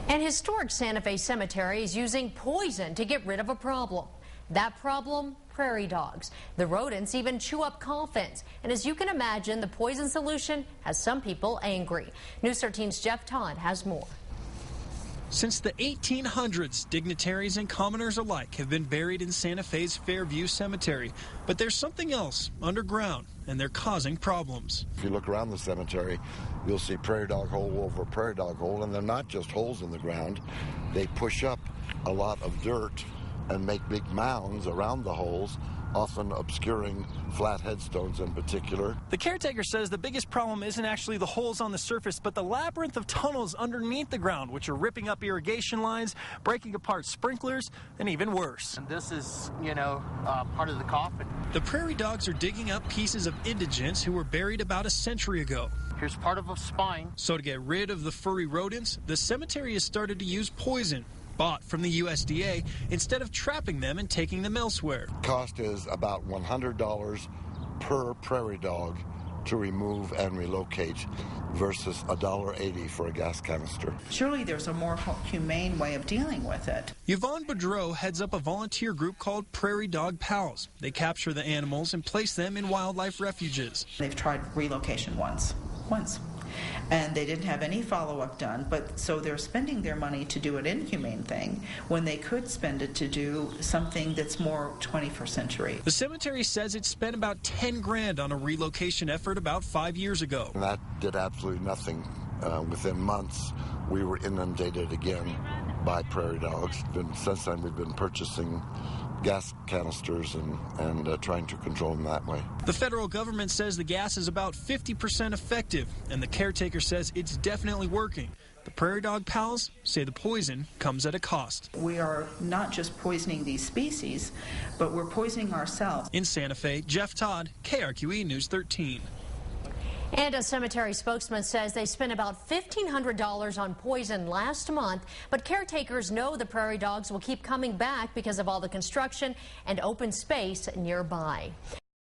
An historic Santa Fe cemetery is using poison to get rid of a problem. That problem, prairie dogs. The rodents even chew up coffins. And as you can imagine, the poison solution has some people angry. News 13's Jeff Todd has more. Since the 1800s, dignitaries and commoners alike have been buried in Santa Fe's Fairview Cemetery. But there's something else underground, and they're causing problems. If you look around the cemetery, you'll see prairie dog hole over prairie dog hole, and they're not just holes in the ground. They push up a lot of dirt and make big mounds around the holes, often obscuring flat headstones in particular. The caretaker says the biggest problem isn't actually the holes on the surface, but the labyrinth of tunnels underneath the ground, which are ripping up irrigation lines, breaking apart sprinklers, and even worse. And this is, part of the coffin. The prairie dogs are digging up pieces of indigents who were buried about a century ago. Here's part of a spine. So to get rid of the furry rodents, the cemetery has started to use poison bought from the USDA instead of trapping them and taking them elsewhere. Cost is about $100 per prairie dog to remove and relocate versus $1.80 for a gas canister. Surely there's a more humane way of dealing with it. Yvonne Boudreau heads up a volunteer group called Prairie Dog Pals. They capture the animals and place them in wildlife refuges. They've tried relocation once. And they didn't have any follow-up done, but so they're spending their money to do an inhumane thing when they could spend it to do something that's more 21st century. The cemetery says it spent about 10 grand on a relocation effort about 5 years ago. And that did absolutely nothing. Within months, we were inundated again by prairie dogs. Since then, we've been purchasing gas canisters and trying to control them that way. The federal government says the gas is about 50% effective, and the caretaker says it's definitely working. The Prairie Dog Pals say the poison comes at a cost. We are not just poisoning these species, but we're poisoning ourselves. In Santa Fe, Jeff Todd, KRQE News 13. And a cemetery spokesman says they spent about $1,500 on poison last month, but caretakers know the prairie dogs will keep coming back because of all the construction and open space nearby.